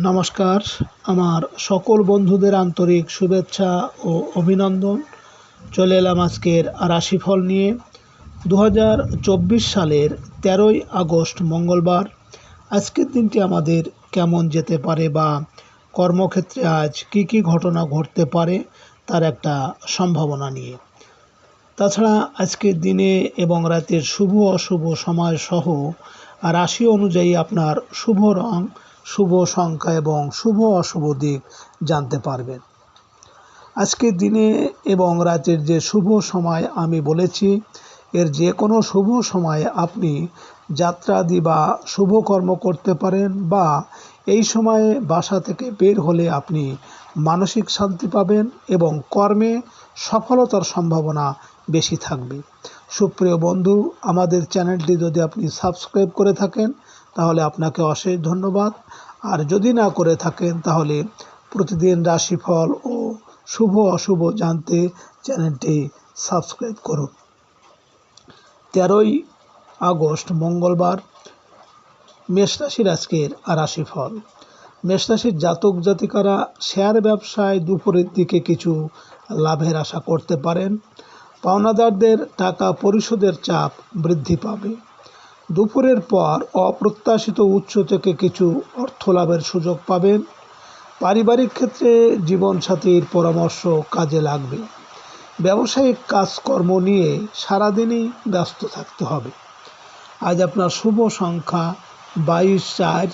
নমস্কার। আমার সকল বন্ধুদের আন্তরিক শুভেচ্ছা ও অভিনন্দন। চলে এলাম আজকের রাশিফল নিয়ে। 2024 সালের 13ই আগস্ট মঙ্গলবার। আজকের দিনটি আমাদের কেমন যেতে পারে বা কর্মক্ষেত্রে আজ কি কি ঘটনা ঘটতে পারে তার একটা সম্ভাবনা নিয়ে। তাছাড়া আজকের দিনে এবং রাতের শুভ অশুভ সময় সহ রাশি অনুযায়ী আপনার শুভ রং, শুভ সংখ্যা এবং শুভ অশুভ দিক জানতে পারবেন। আজকের দিনে এবং রাতের যে শুভ সময় আমি বলেছি, এর যে কোনো শুভ সময়ে আপনি যাত্রাদি বা শুভকর্ম করতে পারেন, বা এই সময়ে বাসা থেকে বের হলে আপনি মানসিক শান্তি পাবেন এবং কর্মে সফলতার সম্ভাবনা বেশি থাকবে। সুপ্রিয় বন্ধু, আমাদের চ্যানেলটি যদি আপনি সাবস্ক্রাইব করে থাকেন তাহলে আপনাকে অশেষ ধন্যবাদ। আর যদি না করে থাকেন তাহলে প্রতিদিন রাশিফল ও শুভ অশুভ জানতে চ্যানেলটি সাবস্ক্রাইব করুন। 13ই আগস্ট মঙ্গলবার, মেষ রাশির আজকের রাশিফল। মেষ রাশির জাতক জাতিকারা শেয়ার ব্যবসায় দুপুরের দিকে কিছু লাভের আশা করতে পারেন। পাওনাদারদের টাকা পরিশোধের চাপ বৃদ্ধি পাবে। দুপুরের পর অপ্রত্যাশিত উৎস থেকে কিছু অর্থ লাভের সুযোগ পাবেন। পারিবারিক ক্ষেত্রে জীবনসাথীর পরামর্শ কাজে লাগবে। ব্যবসায়িক কাজকর্ম নিয়ে সারাদিনই ব্যস্ত থাকতে হবে। আজ আপনার শুভ সংখ্যা 22, 4,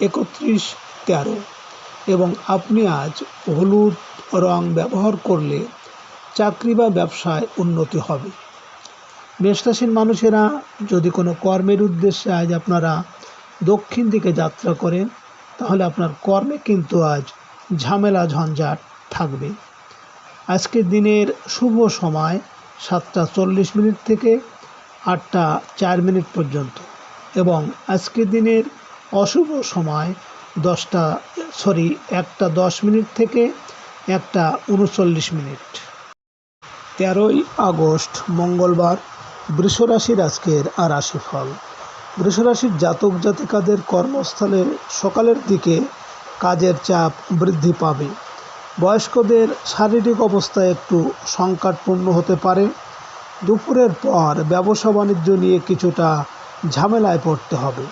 31, 13 এবং আপনি আজ হলুদ রং ব্যবহার করলে চাকরি বা ব্যবসায় উন্নতি হবে। মেষ রাশির মানুষেরা যদি কোনো কর্মের উদ্দেশ্যে আজ আপনারা দক্ষিণ দিকে যাত্রা করেন তাহলে আপনার কর্মে কিন্তু আজ ঝামেলা ঝঞ্ঝাট থাকবে। আজকের দিনের শুভ সময় 7টা 40 থেকে 8টা 4 পর্যন্ত এবং আজকের দিনের অশুভ সময় 1টা 10 থেকে 1টা 39। 13ই আগস্ট মঙ্গলবার, বৃষ রাশির আজকের রাশিফল। বৃষ রাশির জাতক জাতিকাদের কর্মস্থলে সকালের দিকে কাজের চাপ বৃদ্ধি পাবে। বয়স্কদের শারীরিক অবস্থা একটু সংকটপূর্ণ হতে পারে। দুপুরের পর ব্যবসা বাণিজ্য নিয়ে কিছুটা ঝামেলায় পড়তে হবে।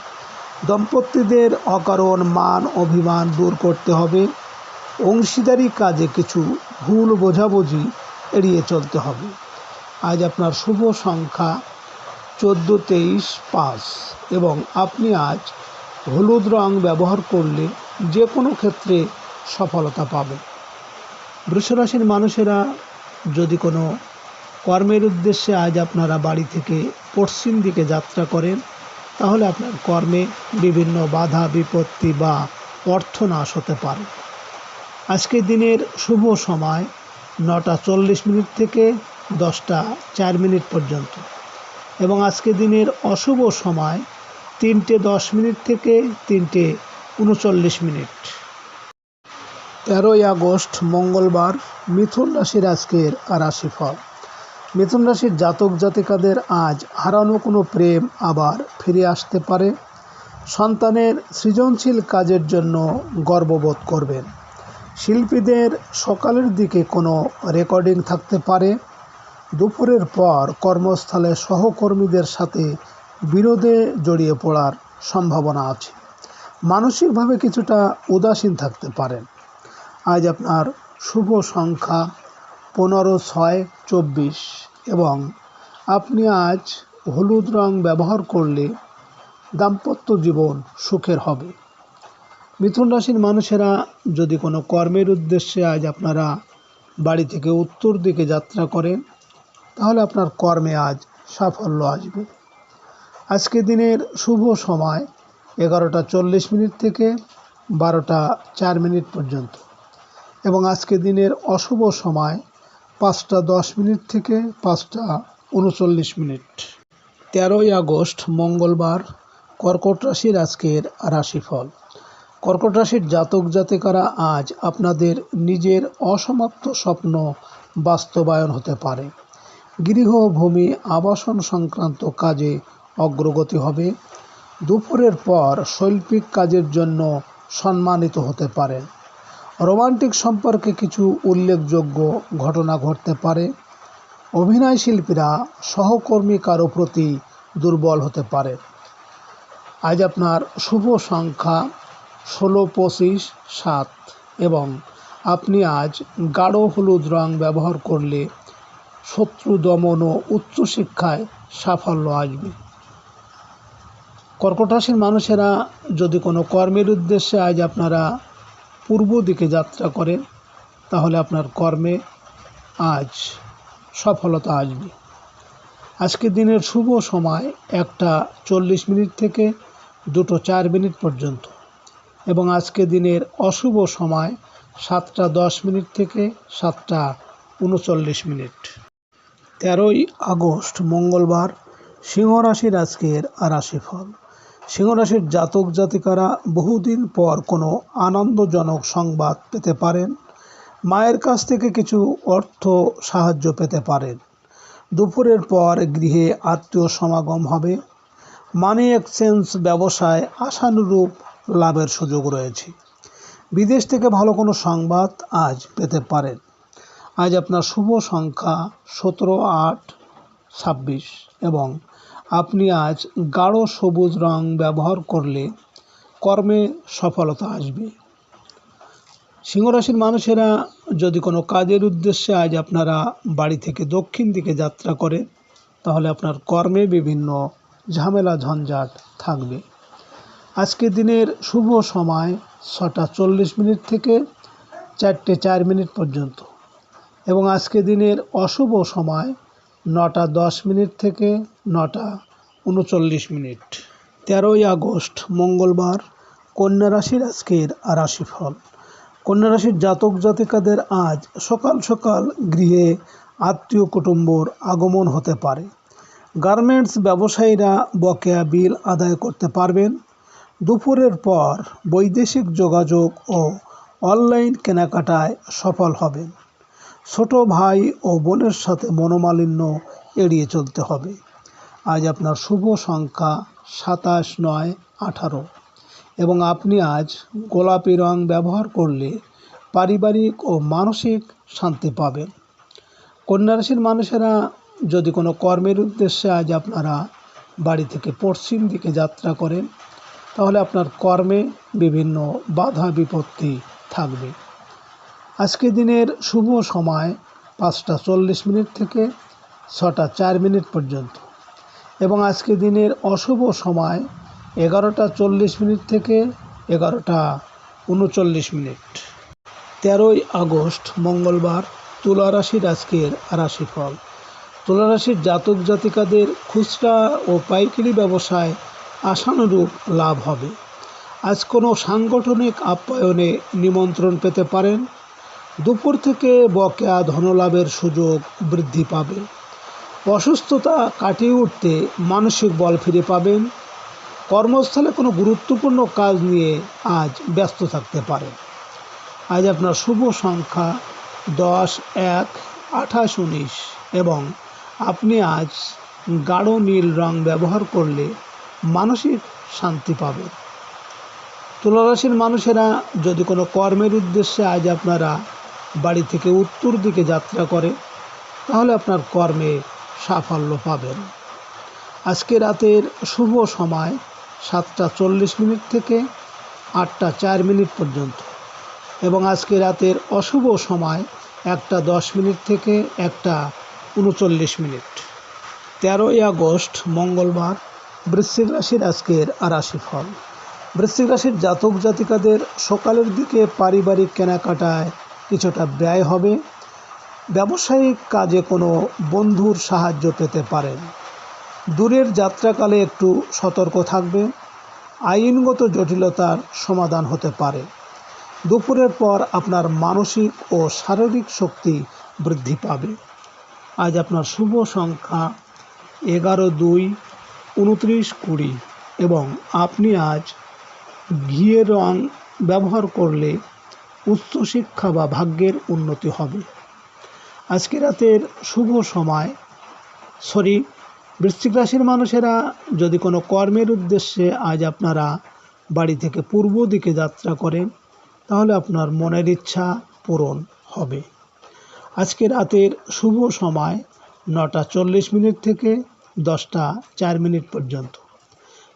দম্পতিদের অকারণ মান অভিমান দূর করতে হবে। অংশীদারি কাজে কিছু ভুল বোঝাবুঝি এড়িয়ে চলতে হবে। আজ আপনার শুভ সংখ্যা 14, 23, 5 এবং আপনি আজ হলুদ রং ব্যবহার করলে যে কোনো ক্ষেত্রে সফলতা পাবেন। বৃষরাশির মানুষেরা যদি কোনো কর্মের উদ্দেশ্যে আজ আপনারা বাড়ি থেকে পশ্চিম দিকে যাত্রা করেন তাহলে আপনার কর্মে বিভিন্ন বাধা বিপত্তি বা অর্থনাশ হতে পারে। আজকের দিনের শুভ সময় 9টা 40 থেকে 10টা 4 পর্যন্ত এবং আজকের দিনের অশুভ সময় 3টে 10 থেকে 3টে 39। 13ই আগস্ট মঙ্গলবার, মিথুন রাশির আজকের রাশিফল। মিথুন রাশির জাতক জাতিকাদের আজ হারানো কোনো প্রেম আবার ফিরে আসতে পারে। সন্তানের সৃজনশীল কাজের জন্য গর্ববোধ করবেন। শিল্পীদের সকালের দিকে কোনো রেকর্ডিং থাকতে পারে। দুপুরের পর কর্মস্থলে সহকর্মীদের সাথে বিরোধে জড়িয়ে পড়ার সম্ভাবনা আছে। মানসিকভাবে কিছুটা উদাসীন থাকতে পারেন। আজ আপনার শুভ সংখ্যা 15, 6, 24 এবং আপনি আজ হলুদ রং ব্যবহার করলে দাম্পত্য জীবন সুখের হবে। মিথুন রাশির মানুষেরা যদি কোনো কর্মের উদ্দেশ্যে আজ আপনারা বাড়ি থেকে উত্তর দিকে যাত্রা করেন তাহলে আপনার কর্মে আজ সাফল্য আসবে। আজকের দিনের শুভ সময় 11টা 40 থেকে 12টা 4 পর্যন্ত এবং আজকের দিনের অশুভ সময় 5টা 10 থেকে 5টা 39। 13ই আগস্ট মঙ্গলবার, কর্কট রাশির আজকের রাশিফল। কর্কট রাশির জাতক জাতিকারা আজ আপনাদের নিজের অসমাপ্ত স্বপ্ন বাস্তবায়ন হতে পারে। গৃহ ভূমি আবাসন সংক্রান্ত কাজে অগ্রগতি হবে। দুপুরের পর শৈল্পিক কাজের জন্য সম্মানিত হতে পারেন। রোমান্টিক সম্পর্কে কিছু উল্লেখযোগ্য ঘটনা ঘটতে পারে। অভিনয় শিল্পীরা সহকর্মী কারো প্রতি দুর্বল হতে পারে। আজ আপনার শুভ সংখ্যা 16, 25, 7 এবং আপনি আজ গাঢ় হলুদ রং ব্যবহার করলে শত্রু দমন ও উচ্চশিক্ষায় সাফল্য আসবে। কর্কট রাশির মানুষেরা যদি কোনো কর্মের উদ্দেশ্যে আজ আপনারা পূর্ব দিকে যাত্রা করেন, তাহলে আপনার কর্মে আজ সফলতা আসবে। আজকের দিনের শুভ সময় 1:40 থেকে 2:04 পর্যন্ত এবং আজকের দিনের অশুভ সময় 7:10 থেকে 7:39। 13ই আগস্ট মঙ্গলবার, সিংহ রাশির আজকের রাশিফল। সিংহ রাশির জাতক জাতিকারা বহুদিন পর কোনো আনন্দজনক সংবাদ পেতে পারেন। মায়ের কাছ থেকে কিছু অর্থ সাহায্য পেতে পারেন। দুপুরের পর গৃহে আত্মীয় সমাগম হবে। মানি এক্সচেঞ্জ ব্যবসায় আশানুরূপ লাভের সুযোগ রয়েছে। বিদেশ থেকে ভালো কোনো সংবাদ আজ পেতে পারেন। আজ আপনার শুভ সংখ্যা 17, 8, 26 এবং আপনি আজ গাঢ় সবুজ রং ব্যবহার করলে কর্মে সফলতা আসবে। সিংহ রাশির মানুষেরা যদি কোনো কাজের উদ্দেশ্যে আজ আপনারা বাড়ি থেকে দক্ষিণ দিকে যাত্রা করেন, তাহলে আপনার কর্মে বিভিন্ন ঝামেলা ঝঞ্ঝাট থাকবে। আজকের দিনের শুভ সময় 6:40 থেকে 4:04 পর্যন্ত এবং আজকের দিনের অশুভ সময় 9:10 থেকে 9:39। 13ই আগস্ট মঙ্গলবার, কন্যা রাশির আজকের রাশিফল। কন্যা রাশির জাতক জাতিকাদের আজ সকাল সকাল গৃহে আত্মীয় কুটুম্বর আগমন হতে পারে। গার্মেন্টস ব্যবসায়ীরা বকেয়া বিল আদায় করতে পারবেন। দুপুরের পর বৈদেশিক যোগাযোগ ও অনলাইন কেনাকাটায় সফল হবেন। ছোট ভাই ও বোনের সাথে মনোমালিন্য এড়িয়ে চলতে হবে। আজ আপনার শুভ সংখ্যা 27, 9, 18 এবং আপনি আজ গোলাপি রং ব্যবহার করলে পারিবারিক ও মানসিক শান্তি পাবেন। কন্যা রাশির মানুষেরা যদি কোনো কর্মের উদ্দেশ্যে আজ আপনারা বাড়ি থেকে পশ্চিম দিকে যাত্রা করেন, তাহলে আপনার কর্মে বিভিন্ন বাধা বিপত্তি থাকবে। আজকের দিনের শুভ সময় 5:40 থেকে 6:04 পর্যন্ত এবং আজকের দিনের অশুভ সময় 11:40 থেকে 11:39। 13ই আগস্ট মঙ্গলবার, তুলা রাশির আজকের রাশিফল। তুলা রাশির জাতক জাতিকাদের খুচরা ও পাইকারি ব্যবসায় আশানুরূপ লাভ হবে। আজ কোনো সাংগঠনিক আপ্যায়নে নিমন্ত্রণ পেতে পারেন। দুপুর থেকে বকেয়া ধনলাভের সুযোগ বৃদ্ধি পাবে। অসুস্থতা কাটিয়ে উঠতে মানসিক বল ফিরে পাবেন। কর্মস্থলে কোনো গুরুত্বপূর্ণ কাজ নিয়ে আজ ব্যস্ত থাকতে পারেন। আজ আপনার শুভ সংখ্যা 10, 1, 28, 19 এবং আপনি আজ গাঢ় নীল রং ব্যবহার করলে মানসিক শান্তি পাবেন। তুলা রাশির মানুষেরা যদি কোনো কর্মের উদ্দেশ্যে আজ আপনারা বাড়ি থেকে উত্তর দিকে যাত্রা করে, তাহলে আপনার কর্মে সাফল্য পাবেন। আজকে রাতের শুভ সময় 7:40 থেকে 8:04 পর্যন্ত এবং আজকে রাতের অশুভ সময় 1:10 থেকে 1:39। 13ই আগস্ট মঙ্গলবার, বৃশ্চিক রাশির আজকের রাশিফল। বৃশ্চিক রাশির জাতক জাতিকাদের সকালের দিকে পারিবারিক কেনাকাটায় কিছুটা ব্যয় হবে। ব্যবসায়িক কাজে কোনো বন্ধুর সাহায্য পেতে পারেন। দূরের যাত্রাকালে একটু সতর্ক থাকবে। আইনগত জটিলতার সমাধান হতে পারে। দুপুরের পর আপনার মানসিক ও শারীরিক শক্তি বৃদ্ধি পাবে। আজ আপনার শুভ সংখ্যা 11, 2, 29, 20 এবং আপনি আজ ঘিয়ে রং ব্যবহার করলে উচ্চশিক্ষা বা ভাগ্যের উন্নতি হবে। আজকে রাতের শুভ সময় বৃশ্চিক রাশির মানুষেরা যদি কোনো কর্মের উদ্দেশ্যে আজ আপনারা বাড়ি থেকে পূর্ব দিকে যাত্রা করেন তাহলে আপনার মনের ইচ্ছা পূরণ হবে। আজকে রাতের শুভ সময় 9:40 থেকে 10:04 পর্যন্ত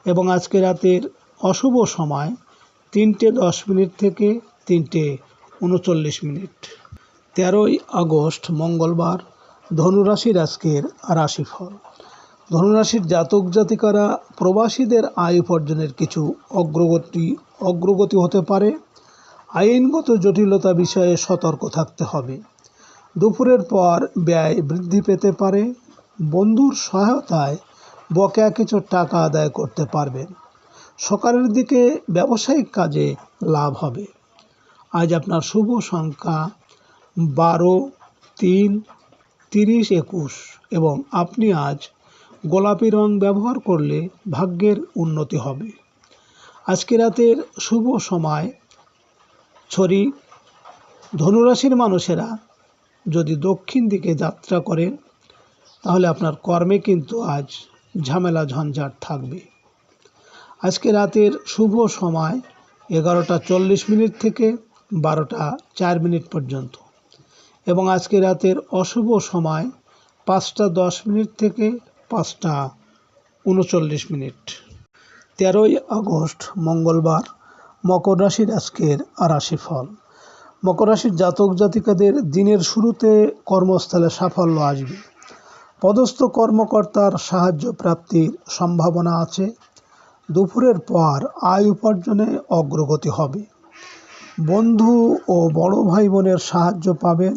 এবং আজকে রাতের অশুভ সময় 3:10 থেকে 3:39। 13ই আগস্ট মঙ্গলবার ধনুরাশির আজকের রাশিফল। ধনুরাশির জাতক জাতিকারা প্রবাসীদের আয় উপার্জনের কিছু অগ্রগতি হতে পারে। আইনগত জটিলতা বিষয়ে সতর্ক থাকতে হবে। দুপুরের পর ব্যয় বৃদ্ধি পেতে পারে। বন্ধুর সহায়তায় বকেয়া কিছু টাকা আদায় করতে পারবেন। সকালের দিকে ব্যবসায়িক কাজে লাভ হবে। আজ আপনার শুভ সংখ্যা 12, 3, 30, 21 এবং আপনি আজ গোলাপি রং ব্যবহার করলে ভাগ্যের উন্নতি হবে। আজকে রাতের শুভ সময় ধনুরাশির মানুষেরা যদি দক্ষিণ দিকে যাত্রা করেন তাহলে আপনার কর্মে কিন্তু আজ ঝামেলা ঝঞ্ঝাট থাকবে। আজকে রাতের শুভ সময় 11:40 থেকে 12:04 পর্যন্ত এবং আজকে রাতের অশুভ সময় 5:10 থেকে 5:39। 13ই আগস্ট মঙ্গলবার মকর রাশির আজকের রাশিফল। মকর রাশির জাতক জাতিকাদের দিনের শুরুতে কর্মস্থলে সাফল্য আসবে। পদস্থ কর্মকর্তার সাহায্য প্রাপ্তির সম্ভাবনা আছে। দুপুরের পর আয় উপার্জনে অগ্রগতি হবে। বন্ধু ও বড় ভাই বোনের সাহায্য পাবেন।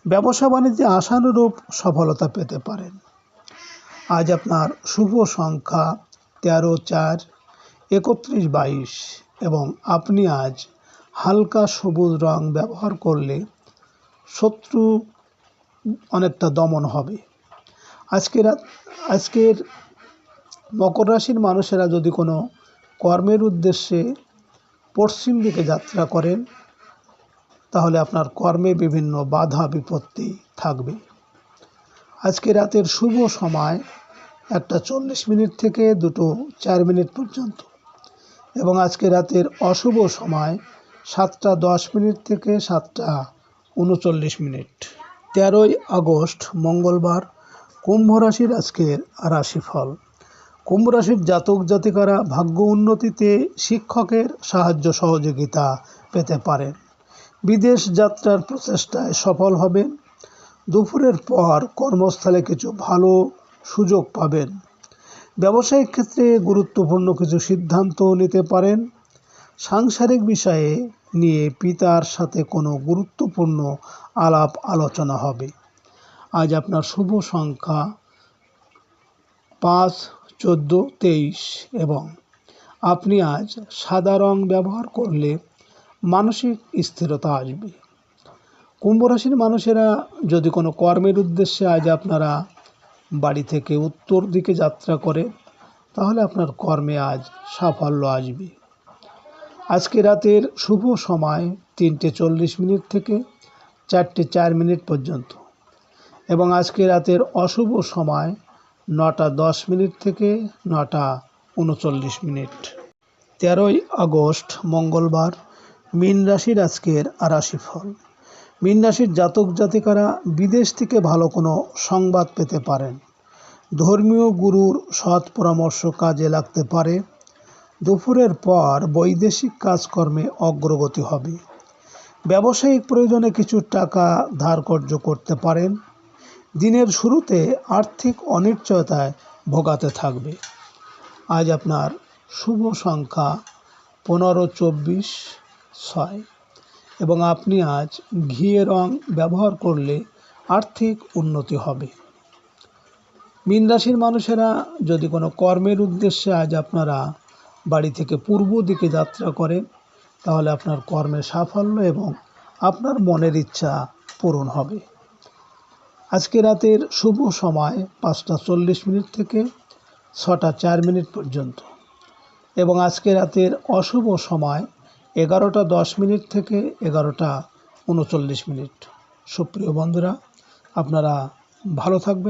ব্যবসা বাণিজ্যে আশানুরূপ সফলতা পেতে পারেন। আজ আপনার শুভ সংখ্যা 13, 4, 31, 22 এবং আপনি আজ হালকা সবুজ রং ব্যবহার করলে শত্রু অনেকটা দমন হবে। আজকের মকর রাশির মানুষেরা যদি কোনো কর্মের উদ্দেশ্যে পশ্চিম দিকে যাত্রা করেন তাহলে আপনার কর্মে বিভিন্ন বাধা বিপত্তি থাকবে। আজকে রাতের শুভ সময় 1:40 থেকে 2:04 পর্যন্ত এবং আজকে রাতের অশুভ সময় 7:10 থেকে 7:39। 13ই আগস্ট মঙ্গলবার কুম্ভ রাশির আজকের রাশিফল। কুম্ভ রাশির জাতক জাতিকারা ভাগ্য উন্নতিতে শিক্ষকের সাহায্য সহযোগিতা পেতে পারেন। বিদেশ যাত্রার প্রচেষ্টায় সফল হবেন। দুপুরের পর কর্মস্থলে কিছু ভালো সুযোগ পাবেন। ব্যবসায়িক ক্ষেত্রে গুরুত্বপূর্ণ কিছু সিদ্ধান্ত নিতে পারেন। সাংসারিক বিষয়ে নিয়ে পিতার সাথে কোনো গুরুত্বপূর্ণ আলাপ আলোচনা হবে। আজ আপনার শুভ সংখ্যা 5, 14, 23 এবং আপনি আজ সাদা রং ব্যবহার করলে মানসিক স্থিরতা আসবে। কুম্ভ রাশির মানুষেরা যদি কোনো কর্মের উদ্দেশ্যে আজ আপনারা বাড়ি থেকে উত্তর দিকে যাত্রা করে তাহলে আপনার কর্মে আজ সাফল্য আসবে। আজকে রাতের শুভ সময় 3:40 থেকে 4:04 পর্যন্ত এবং আজকে রাতের অশুভ সময় 9:10 থেকে 9:39। 13ই আগস্ট মঙ্গলবার মীন রাশির আজকের রাশিফল। মীন রাশির জাতক জাতিকারা বিদেশ থেকে ভালো কোনো সংবাদ পেতে পারেন। ধর্মীয় গুরুর সৎ পরামর্শ কাজে লাগতে পারে। দুপুরের পর বৈদেশিক কাজকর্মে অগ্রগতি হবে। ব্যবসায়িক প্রয়োজনে কিছু টাকা ধারকর্জ করতে পারেন। দিনের শুরুতে আর্থিক অনিশ্চয়তায় ভোগাতে থাকবে। আজ আপনার শুভ সংখ্যা 15, 24, 6 এবং আপনি আজ ঘিয়ে রং ব্যবহার করলে আর্থিক উন্নতি হবে। মীন রাশির মানুষেরা যদি কোনো কর্মের উদ্দেশ্যে আজ আপনারা বাড়ি থেকে পূর্ব দিকে যাত্রা করেন তাহলে আপনার কর্মে সাফল্য এবং আপনার মনের ইচ্ছা পূরণ হবে। আজকে রাতের শুভ সময় 5:40 থেকে 6:04 পর্যন্ত এবং আজকে রাতের অশুভ সময় 11:10 থেকে 11:39। সুপ্রিয় বন্ধুরা, আপনারা ভালো থাকবেন।